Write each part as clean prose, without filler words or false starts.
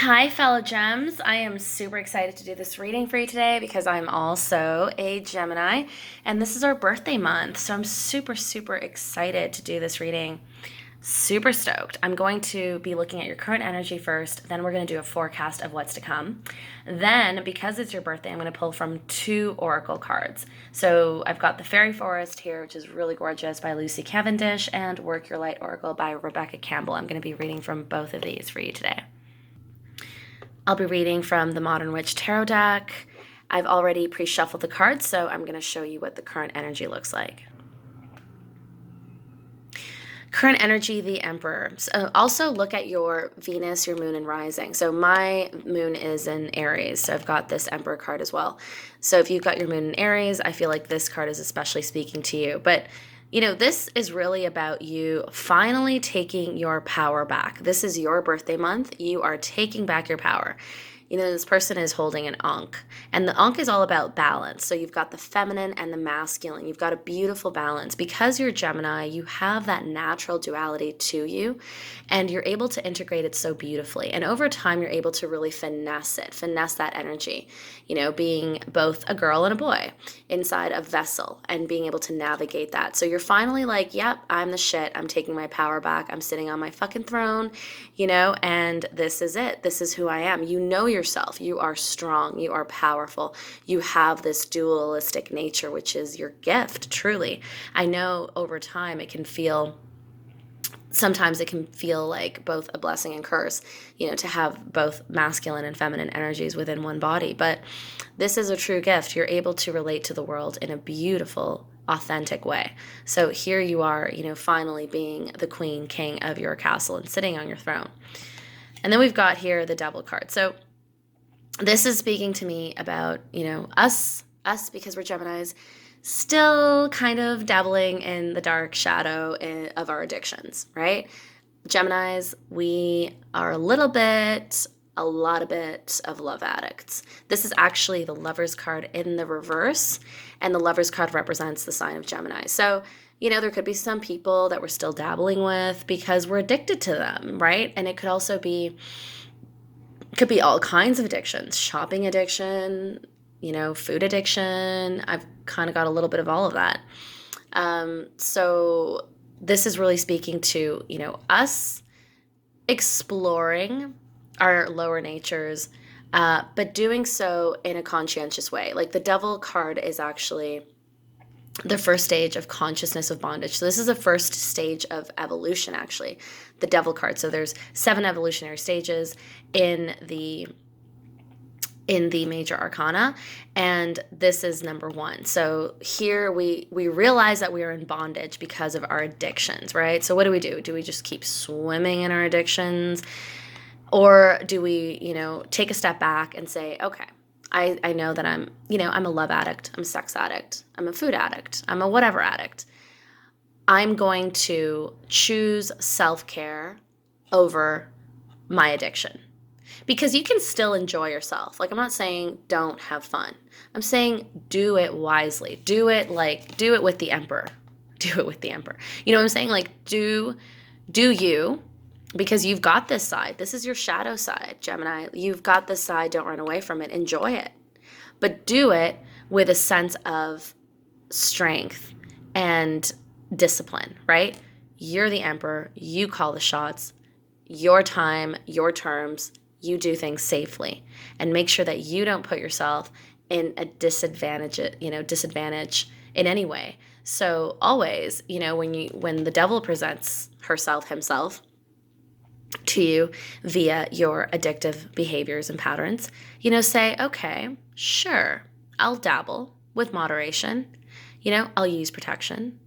Hi, fellow gems. I am super excited to do this reading for you today because I'm also a Gemini and this is our birthday month. So I'm super, super excited to do this reading. Super stoked. I'm going to be looking at your current energy first, then we're going to do a forecast of what's to come. Then, because it's your birthday, I'm going to pull from two oracle cards. So I've got the Fairy Forest here, which is really gorgeous by Lucy Cavendish, and Work Your Light Oracle by Rebecca Campbell. I'm going to be reading from both of these for you today. I'll be reading from the Modern Witch Tarot deck. I've already pre-shuffled the cards, so I'm going to show you what the current energy looks like. Current energy, the Emperor. So also look at your Venus, your moon, and rising. So my moon is in Aries, so I've got this Emperor card as well. So if you've got your moon in Aries, I feel like this card is especially speaking to you. But this is really about you finally taking your power back. This is your birthday month. You are taking back your power. This person is holding an Ankh, and the Ankh is all about balance. So you've got the feminine and the masculine. You've got a beautiful balance. Because you're Gemini, you have that natural duality to you, and you're able to integrate it so beautifully. And over time, you're able to really finesse that energy, being both a girl and a boy inside a vessel and being able to navigate that. So you're finally like, yep, I'm the shit. I'm taking my power back. I'm sitting on my fucking throne, and this is it. This is who I am. Yourself. You are strong. You are powerful. You have this dualistic nature, which is your gift, truly. I know over time sometimes it can feel like both a blessing and curse, to have both masculine and feminine energies within one body. But this is a true gift. You're able to relate to the world in a beautiful, authentic way. So here you are, finally being the queen, king of your castle and sitting on your throne. And then we've got here the Devil card. So this is speaking to me about, us because we're Geminis, still kind of dabbling in the dark shadow of our addictions, right? Geminis, we are a lot of bit of love addicts. This is actually the Lover's card in the reverse, and the Lover's card represents the sign of Gemini. So, there could be some people that we're still dabbling with because we're addicted to them, right? And it could also be could be all kinds of addictions, shopping addiction, food addiction. I've kind of got a little bit of all of that. So this is really speaking to, us exploring our lower natures, but doing so in a conscientious way. Like the Devil card is actually the first stage of consciousness of bondage. So this is the first stage of evolution, actually, the Devil card. So there's 7 evolutionary stages in the major arcana, and this is number 1. So here we realize that we are in bondage because of our addictions, right? So what do? Do we just keep swimming in our addictions? Or do we, take a step back and say, okay, I know that I'm a love addict, I'm a sex addict, I'm a food addict, I'm a whatever addict. I'm going to choose self-care over my addiction. Because you can still enjoy yourself. Like, I'm not saying don't have fun. I'm saying do it wisely. Do it with the Emperor. Do it with the Emperor. You know what I'm saying? Like, do you, because you've got this side. This is your shadow side, Gemini. You've got this side. Don't run away from it. Enjoy it. But do it with a sense of strength and discipline, right? You're the Emperor. You call the shots. Your time, your terms. You do things safely, and make sure that you don't put yourself in a disadvantage in any way. So always, when the Devil presents himself to you via your addictive behaviors and patterns, say, okay, sure, I'll dabble with moderation. I'll use protection.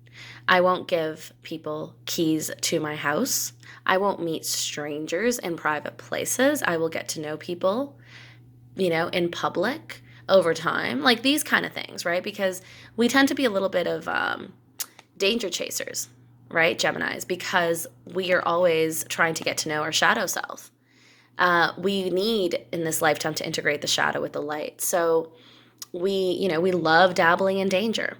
I won't give people keys to my house. I won't meet strangers in private places. I will get to know people, in public over time, like these kind of things, right? Because we tend to be a little bit of danger chasers, right, Geminis, because we are always trying to get to know our shadow self. We need in this lifetime to integrate the shadow with the light. So we love dabbling in danger,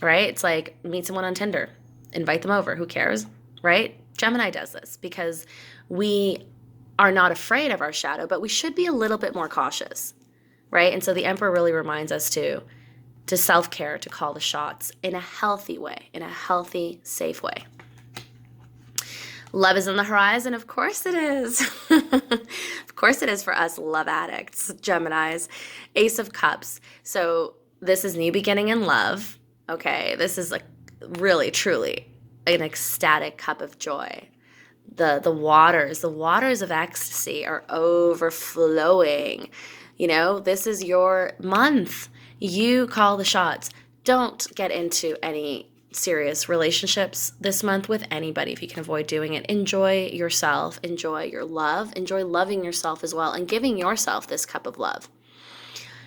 right? It's like meet someone on Tinder, invite them over. Who cares, right? Gemini does this because we are not afraid of our shadow, but we should be a little bit more cautious, right? And so the Emperor really reminds us to self-care, to call the shots in a healthy way, in a healthy, safe way. Love is on the horizon. Of course it is. Of course it is for us love addicts, Geminis. Ace of Cups. So this is new beginning in love. Okay, this is like really, truly an ecstatic cup of joy. The waters of ecstasy are overflowing. You know, this is your month. You call the shots. Don't get into any serious relationships this month with anybody if you can avoid doing it. Enjoy yourself. Enjoy your love. Enjoy loving yourself as well and giving yourself this cup of love.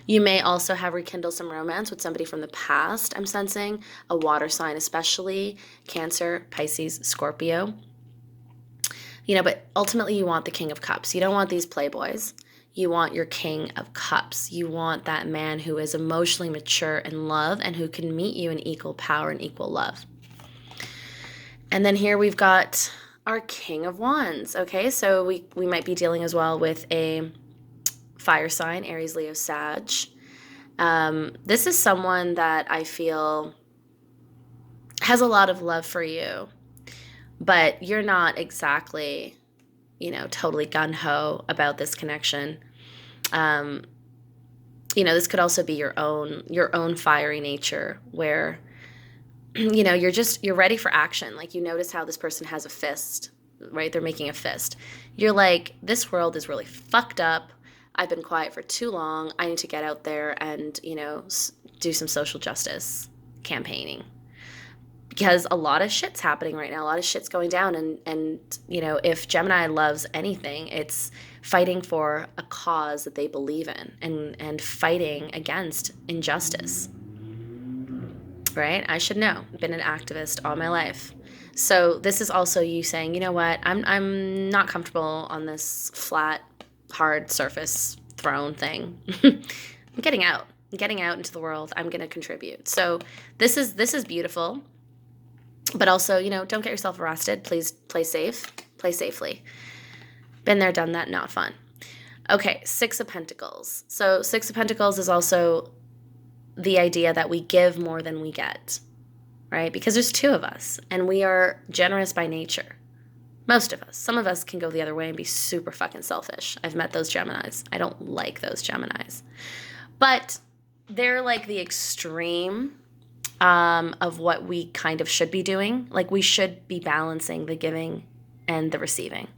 You may also have rekindled some romance with somebody from the past, I'm sensing. A water sign especially. Cancer, Pisces, Scorpio. You know, but ultimately you want the King of Cups. You don't want these playboys. You want your King of Cups. You want that man who is emotionally mature in love and who can meet you in equal power and equal love. And then here we've got our King of Wands. Okay, so we might be dealing as well with a fire sign, Aries, Leo, Sag. This is someone that I feel has a lot of love for you, but you're not exactly, you know, totally gun-ho about this connection. You know, this could also be your own fiery nature where, you know, you're ready for action. Like you notice how this person has a fist, right? They're making a fist. You're like, this world is really fucked up. I've been quiet for too long. I need to get out there and, you know, do some social justice campaigning. Because a lot of shit's happening right now. A lot of shit's going down. And you know, if Gemini loves anything, it's fighting for a cause that they believe in and fighting against injustice. Right? I should know. I've been an activist all my life. So this is also you saying, you know what? I'm not comfortable on this flat, hard surface throne thing. I'm getting out. I'm getting out into the world. I'm going to contribute. So this is beautiful. But also, you know, don't get yourself arrested. Please play safe. Play safely. Been there, done that, not fun. Okay, Six of Pentacles. So Six of Pentacles is also the idea that we give more than we get, right? Because there's two of us, and we are generous by nature. Most of us. Some of us can go the other way and be super fucking selfish. I've met those Geminis. I don't like those Geminis. But they're like the extreme of what we kind of should be doing. Like we should be balancing the giving and the receiving.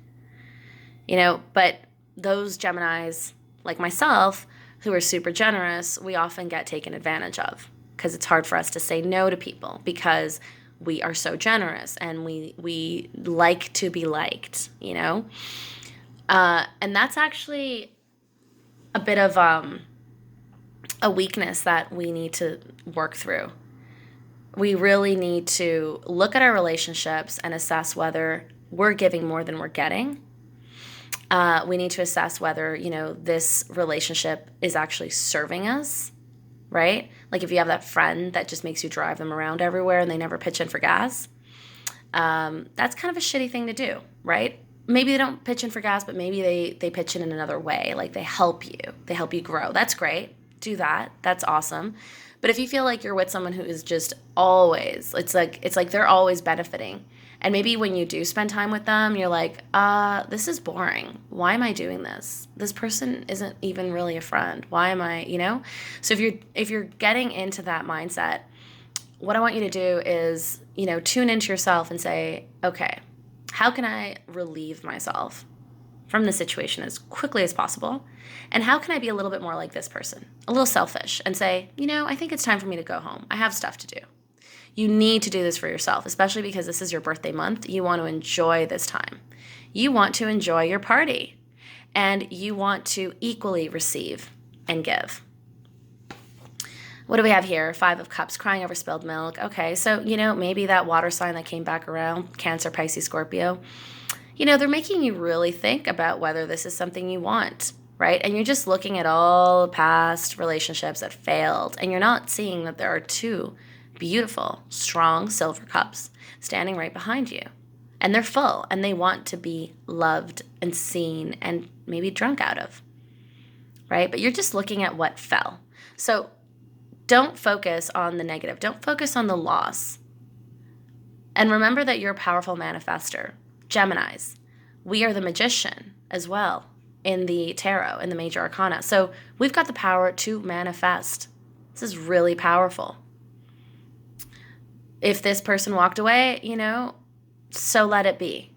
You know, but those Geminis, like myself, who are super generous, we often get taken advantage of because it's hard for us to say no to people because we are so generous and we like to be liked, you know? And that's actually a bit of a weakness that we need to work through. We really need to look at our relationships and assess whether we're giving more than we're getting. We need to assess whether, you know, this relationship is actually serving us, right? Like if you have that friend that just makes you drive them around everywhere and they never pitch in for gas, that's kind of a shitty thing to do, right? Maybe they don't pitch in for gas, but maybe they pitch in another way. Like they help you grow. That's great. Do that. That's awesome. But if you feel like you're with someone who is just always, it's like they're always benefiting. And maybe when you do spend time with them, you're like, this is boring. Why am I doing this? This person isn't even really a friend. Why am I, you know? So if you're getting into that mindset, what I want you to do is, you know, tune into yourself and say, okay, how can I relieve myself from the situation as quickly as possible? And how can I be a little bit more like this person, a little selfish, and say, you know, I think it's time for me to go home. I have stuff to do. You need to do this for yourself, especially because this is your birthday month. You want to enjoy this time. You want to enjoy your party. And you want to equally receive and give. What do we have here? Five of Cups, crying over spilled milk. Okay, so, you know, maybe that water sign that came back around, Cancer, Pisces, Scorpio, you know, they're making you really think about whether this is something you want, right? And you're just looking at all past relationships that failed, and you're not seeing that there are two beautiful, strong silver cups standing right behind you. and they're full and they want to be loved and seen and maybe drunk out of, right? But you're just looking at what fell. So don't focus on the negative. Don't focus on the loss. And remember that you're a powerful manifester. Geminis, we are the magician as well in the tarot, in the major arcana. So we've got the power to manifest. This is really powerful. If this person walked away, so let it be.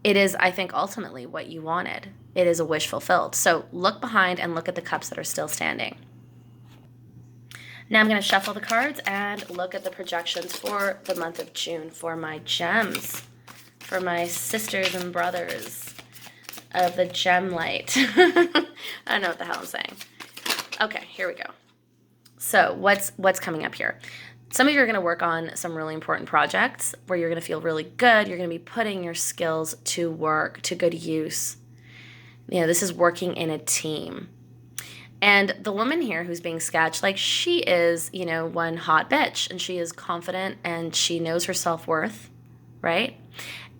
It is, I think, ultimately what you wanted. It is a wish fulfilled. So look behind and look at the cups that are still standing. Now I'm going to shuffle the cards and look at the projections for the month of June for my gems, for my sisters and brothers of the gem light. I don't know what the hell I'm saying. Okay, here we go. So what's coming up here? Some of you are going to work on some really important projects where you're going to feel really good. You're going to be putting your skills to work, to good use. This is working in a team. And the woman here who's being sketched, she is, one hot bitch, and she is confident and she knows her self-worth, right?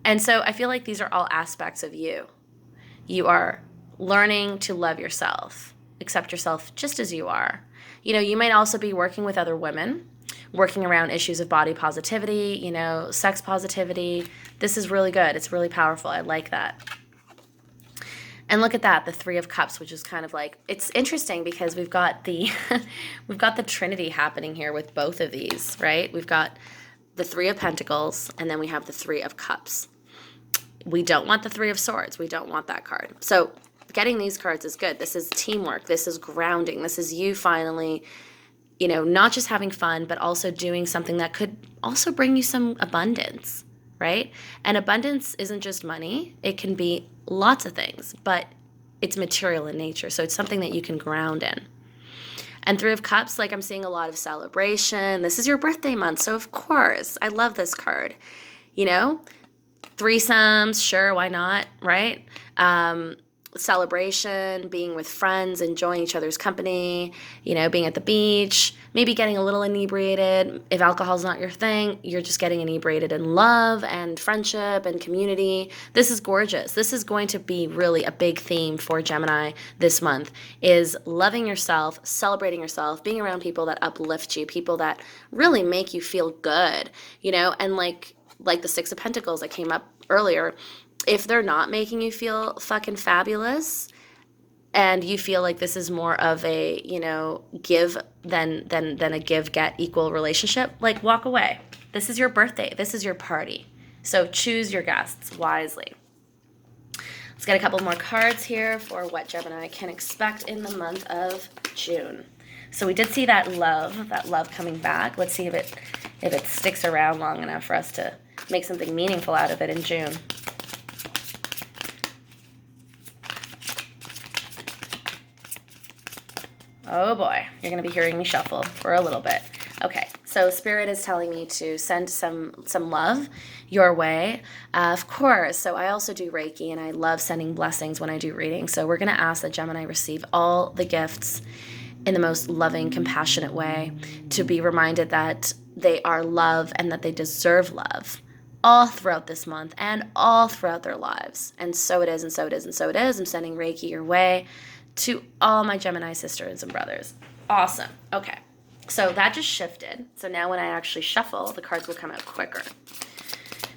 And so I feel like these are all aspects of you. You are learning to love yourself, accept yourself just as you are. You might also be working with other women, working around issues of body positivity, sex positivity. This is really good. It's really powerful. I like that. And look at that, the Three of Cups, which is kind of it's interesting because we've got the we've got the Trinity happening here with both of these, right? We've got the Three of Pentacles, and then we have the Three of Cups. We don't want the Three of Swords. We don't want that card. So getting these cards is good. This is teamwork. This is grounding. This is you finally, not just having fun, but also doing something that could also bring you some abundance, right? And abundance isn't just money. It can be lots of things, but it's material in nature. So it's something that you can ground in. And Three of Cups, I'm seeing a lot of celebration. This is your birthday month. So of course, I love this card. Threesomes, sure, why not, right? Celebration, being with friends, enjoying each other's company, being at the beach, maybe getting a little inebriated. If alcohol's not your thing, you're just getting inebriated in love and friendship and community. This is gorgeous. This is going to be really a big theme for Gemini this month, is loving yourself, celebrating yourself, being around people that uplift you, people that really make you feel good, and like the Six of Pentacles that came up earlier, if they're not making you feel fucking fabulous and you feel like this is more of a, give than a give-get equal relationship, walk away. This is your birthday. This is your party. So choose your guests wisely. Let's get a couple more cards here for what Gemini can expect in the month of June. So we did see that love coming back. Let's see if it sticks around long enough for us to make something meaningful out of it in June. Oh boy, you're going to be hearing me shuffle for a little bit. Okay, so Spirit is telling me to send some love your way. Of course, so I also do Reiki, and I love sending blessings when I do readings. So we're going to ask that Gemini receive all the gifts in the most loving, compassionate way, to be reminded that they are love and that they deserve love all throughout this month and all throughout their lives. And so it is, and so it is, and so it is. I'm sending Reiki your way to all my Gemini sisters and brothers. Awesome. Okay. So that just shifted. So now when I actually shuffle, the cards will come out quicker.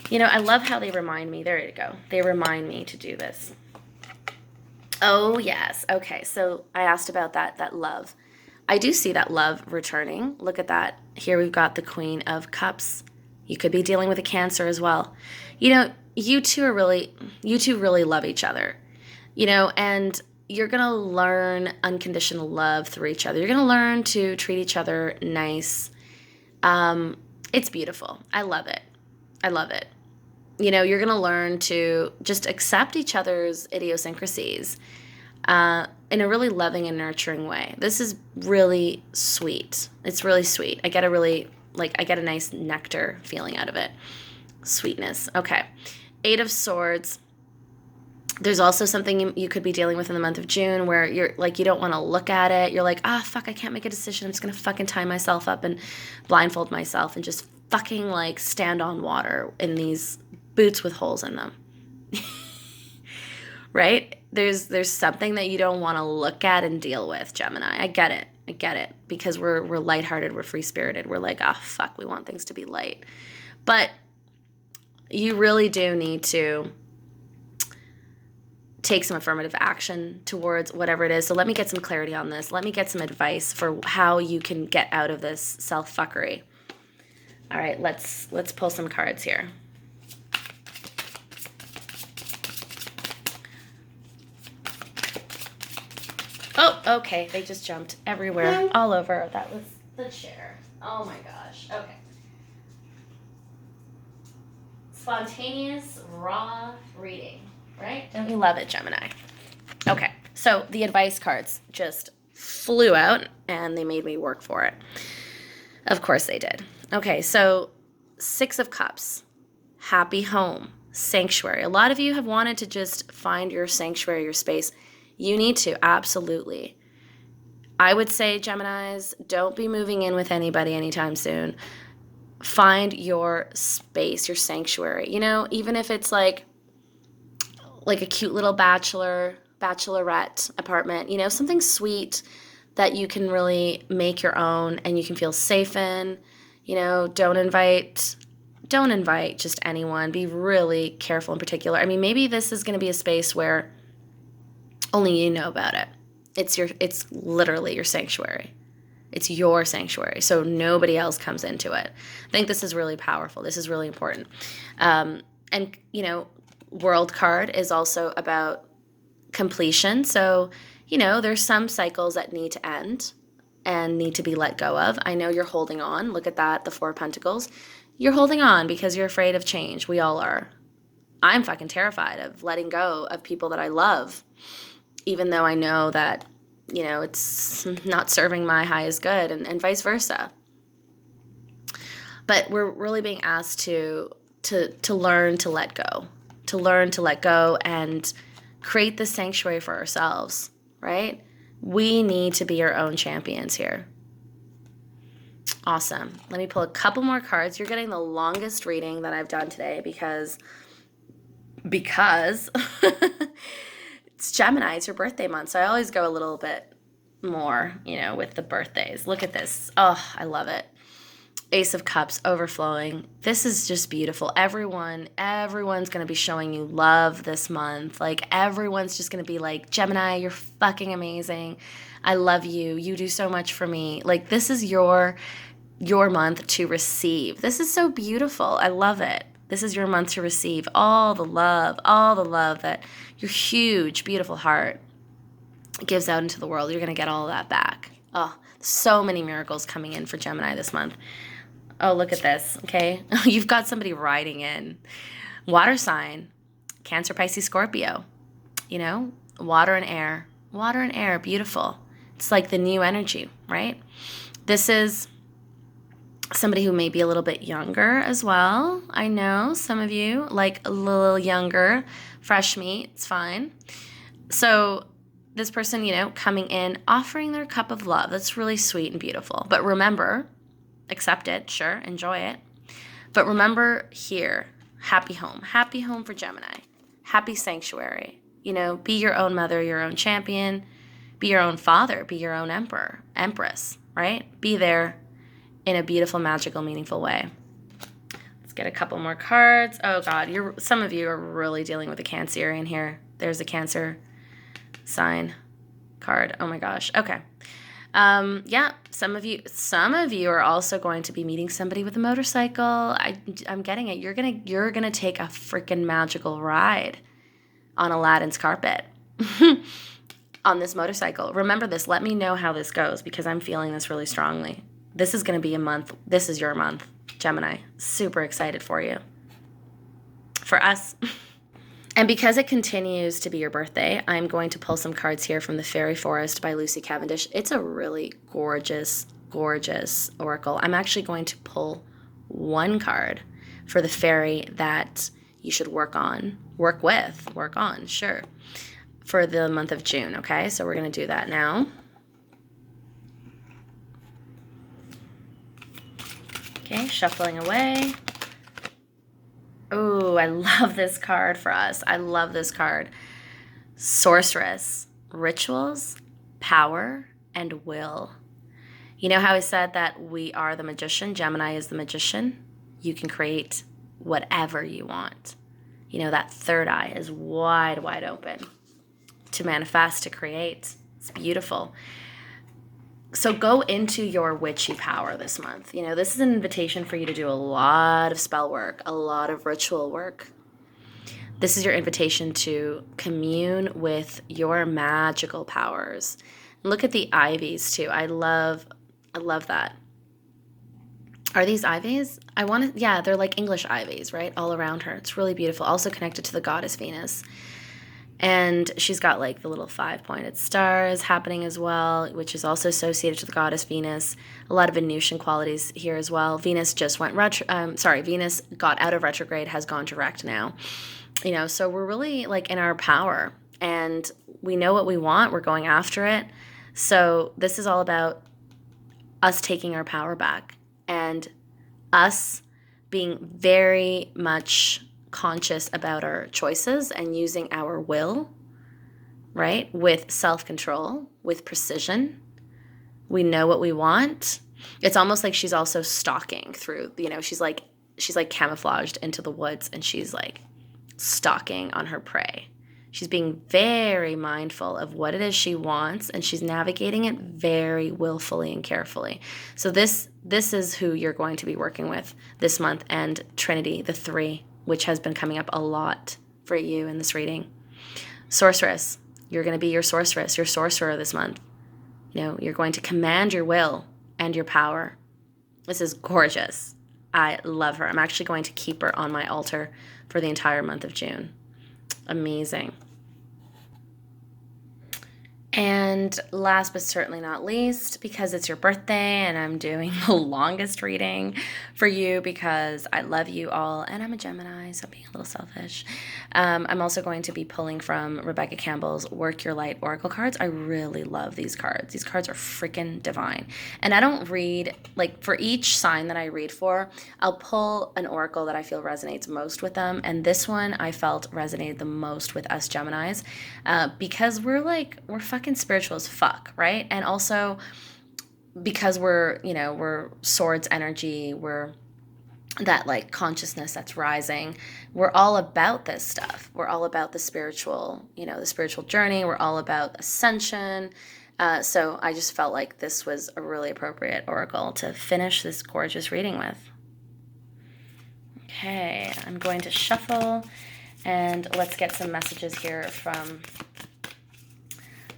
I love how they remind me. There you go. They remind me to do this. Oh, yes. Okay. So I asked about that love. I do see that love returning. Look at that. Here we've got the Queen of Cups. You could be dealing with a Cancer as well. You two really love each other, and you're going to learn unconditional love through each other. You're going to learn to treat each other nice. It's beautiful. I love it. I love it. You're going to learn to just accept each other's idiosyncrasies in a really loving and nurturing way. This is really sweet. It's really sweet. I get a nice nectar feeling out of it. Sweetness. Okay. Eight of Swords. There's also something you could be dealing with in the month of June where you're you don't want to look at it. You're like, fuck, I can't make a decision. I'm just going to fucking tie myself up and blindfold myself and just fucking stand on water in these boots with holes in them. Right? There's something that you don't want to look at and deal with, Gemini. I get it. Because we're lighthearted, we're free-spirited. We're like, oh, fuck, we want things to be light. But you really do need to take some affirmative action towards whatever it is. So let me get some clarity on this. Let me get some advice for how you can get out of this self-fuckery. All right, let's pull some cards here. Oh, okay. They just jumped everywhere, all over. That was the chair. Oh my gosh. Okay. Spontaneous, raw reading, right? Don't you love it, Gemini? Okay. So the advice cards just flew out and they made me work for it. Of course they did. Okay. So 6 of Cups, happy home, sanctuary. A lot of you have wanted to just find your sanctuary, your space. You need to, absolutely. I would say, Geminis, don't be moving in with anybody anytime soon. Find your space, your sanctuary. You know, even if it's like a cute little bachelorette apartment, you know, something sweet that you can really make your own and you can feel safe in. You know, don't invite just anyone. Be really careful in particular. I mean, maybe this is going to be a space where only you know about it. It's literally your sanctuary. It's your sanctuary. So nobody else comes into it. I think this is really powerful. This is really important. And, you know, World card is also about completion. So, you know, there's some cycles that need to end and need to be let go of. I know you're holding on. Look at that, the 4 of Pentacles. You're holding on because you're afraid of change. We all are. I'm fucking terrified of letting go of people that I love, even though I know that, you know, it's not serving my highest good, and vice versa. But we're really being asked to learn to let go, and create this sanctuary for ourselves, right? We need to be our own champions here. Awesome. Let me pull a couple more cards. You're getting the longest reading that I've done today because it's Gemini, it's your birthday month, so I always go a little bit more, you know, with the birthdays. Look at this. Oh, I love it. Ace of Cups overflowing. This is just beautiful. Everyone's going to be showing you love this month. Like, everyone's just going to be like, Gemini, you're fucking amazing. I love you. You do so much for me. Like, this is your month to receive. This is so beautiful. I love it. This is your month to receive all the love that your huge, beautiful heart gives out into the world. You're going to get all of that back. Oh, so many miracles coming in for Gemini this month. Oh, look at this, okay? You've got somebody riding in. Water sign, Cancer, Pisces, Scorpio. You know, water and air. Water and air, beautiful. It's like the new energy, right? This is somebody who may be a little bit younger as well. I know some of you like a little younger, fresh meat, it's fine. So this person, you know, coming in, offering their cup of love. That's really sweet and beautiful. But remember, accept it, sure, enjoy it. But remember here, happy home for Gemini, happy sanctuary. You know, be your own mother, your own champion, be your own father, be your own emperor, empress, right? Be there in a beautiful, magical, meaningful way. Let's get a couple more cards. Oh God, some of you are really dealing with a Cancerian here. There's a Cancer sign card. Oh my gosh. Okay. Yeah, some of you are also going to be meeting somebody with a motorcycle. I'm getting it. You're gonna take a freaking magical ride on Aladdin's carpet on this motorcycle. Remember this. Let me know how this goes because I'm feeling this really strongly. This is going to be a month. This is your month, Gemini. Super excited for you. For us. And because it continues to be your birthday, I'm going to pull some cards here from The Fairy Forest by Lucy Cavendish. It's a really gorgeous, gorgeous oracle. I'm actually going to pull one card for the fairy that you should work on, sure, for the month of June, okay? So we're going to do that now. Okay, shuffling away. Oh, I love this card for us. I love this card. Sorceress, rituals, power, and will. You know how I said that we are the magician? Gemini is the magician. You can create whatever you want. You know, that third eye is wide, wide open to manifest, to create. It's beautiful. So go into your witchy power this month. You know, this is an invitation for you to do a lot of spell work, a lot of ritual work. This is your invitation to commune with your magical powers. Look at the ivies too. I love that. Are these ivies? Yeah, they're like English ivies, right? All around her. It's really beautiful. Also connected to the goddess Venus. And she's got like the little 5-pointed stars happening as well, which is also associated to the goddess Venus. A lot of Venusian qualities here as well. Venus just went Venus got out of retrograde, has gone direct now. You know, so we're really like in our power and we know what we want. We're going after it. So this is all about us taking our power back and us being very much conscious about our choices and using our will, right? With self-control, with precision. We know what we want. It's almost like she's also stalking through, you know, she's like camouflaged into the woods and she's like stalking on her prey. She's being very mindful of what it is she wants and she's navigating it very willfully and carefully. So this is who you're going to be working with this month, and Trinity, the 3, which has been coming up a lot for you in this reading. Sorceress, you're going to be your sorceress, your sorcerer this month. You know, you're going to command your will and your power. This is gorgeous. I love her. I'm actually going to keep her on my altar for the entire month of June. Amazing. And last but certainly not least, because it's your birthday and I'm doing the longest reading for you because I love you all and I'm a Gemini, so I'm being a little selfish. I'm also going to be pulling from Rebecca Campbell's Work Your Light Oracle cards. I really love these cards. These cards are freaking divine. And I don't read, like for each sign that I read for, I'll pull an oracle that I feel resonates most with them. And this one I felt resonated the most with us Geminis because we're fucking spiritual as fuck, right? And also because we're swords energy, we're that like consciousness that's rising. We're all about this stuff. We're all about the spiritual, the spiritual journey. We're all about ascension. So I just felt like this was a really appropriate oracle to finish this gorgeous reading with. Okay, I'm going to shuffle and let's get some messages here from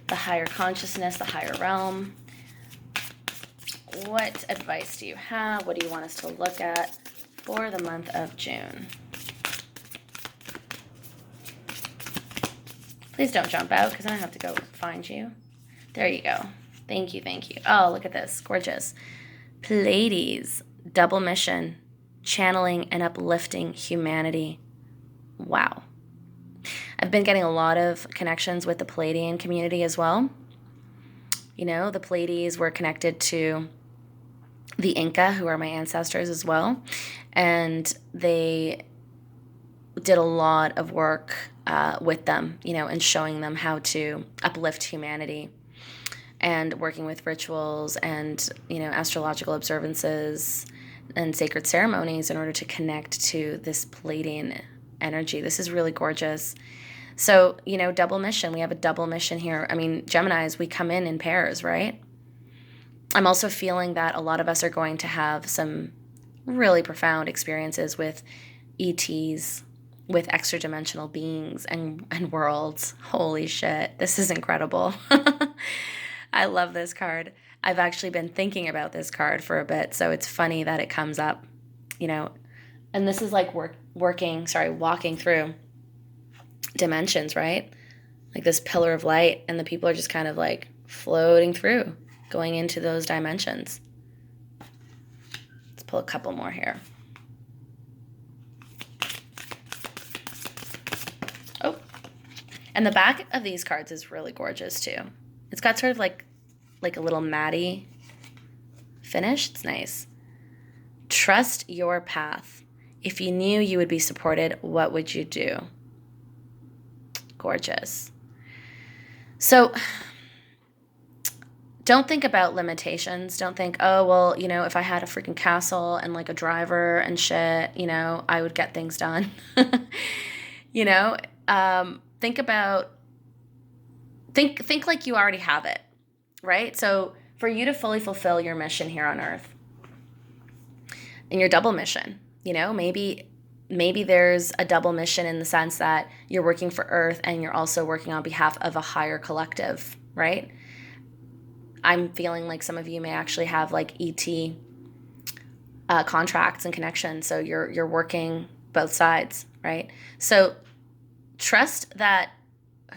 the higher consciousness, the higher realm. What advice do you have? What do you want us to look at for the month of June? Please don't jump out because I have to go find you. There you go. Thank you, thank you. Oh, look at this. Gorgeous. Pleiades, double mission, channeling and uplifting humanity. Wow. I've been getting a lot of connections with the Pleiadian community as well. The Pleiades were connected to the Inca, who are my ancestors as well. And they did a lot of work with them, and showing them how to uplift humanity and working with rituals and, astrological observances and sacred ceremonies in order to connect to this Pleiadian energy. This is really gorgeous. So, double mission. We have a double mission here. I mean, Geminis, we come in pairs, right? I'm also feeling that a lot of us are going to have some really profound experiences with ETs, with extra-dimensional beings and worlds. Holy shit, this is incredible. I love this card. I've actually been thinking about this card for a bit, so it's funny that it comes up, and this is like walking through dimensions, right? Like this pillar of light, and the people are just kind of like floating through, going into those dimensions. Let's pull a couple more here. Oh, and the back of these cards is really gorgeous too. It's got sort of like a little matte finish. It's nice. Trust your path. If you knew you would be supported, what would you do? Gorgeous. So don't think about limitations. Don't think, oh, well, if I had a freaking castle and like a driver and shit, I would get things done. you know, think like you already have it, right? So for you to fully fulfill your mission here on Earth and your double mission, maybe there's a double mission in the sense that you're working for Earth and you're also working on behalf of a higher collective, right? I'm feeling like some of you may actually have like ET contracts and connections. So you're working both sides, right? So trust that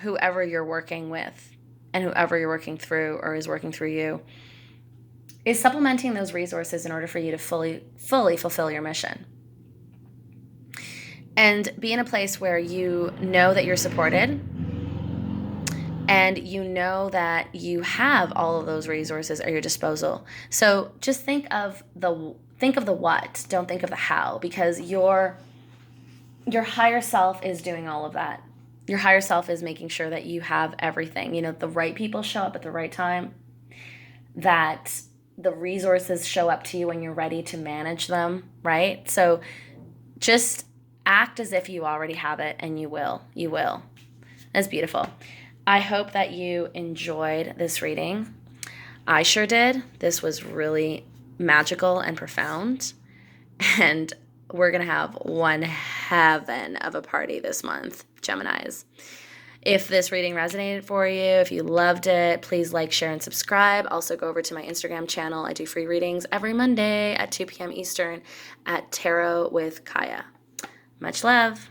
whoever you're working with and whoever you're working through or is working through you is supplementing those resources in order for you to fully fulfill your mission. And be in a place where you know that you're supported and you know that you have all of those resources at your disposal. So just think of the what, don't think of the how, because your higher self is doing all of that. Your higher self is making sure that you have everything. The right people show up at the right time, that the resources show up to you when you're ready to manage them, right? So just act as if you already have it, and you will. You will. That's beautiful. I hope that you enjoyed this reading. I sure did. This was really magical and profound. And we're going to have one heaven of a party this month, Geminis. If this reading resonated for you, if you loved it, please like, share, and subscribe. Also go over to my Instagram channel. I do free readings every Monday at 2 p.m. Eastern at Tarot with Kaya. Much love.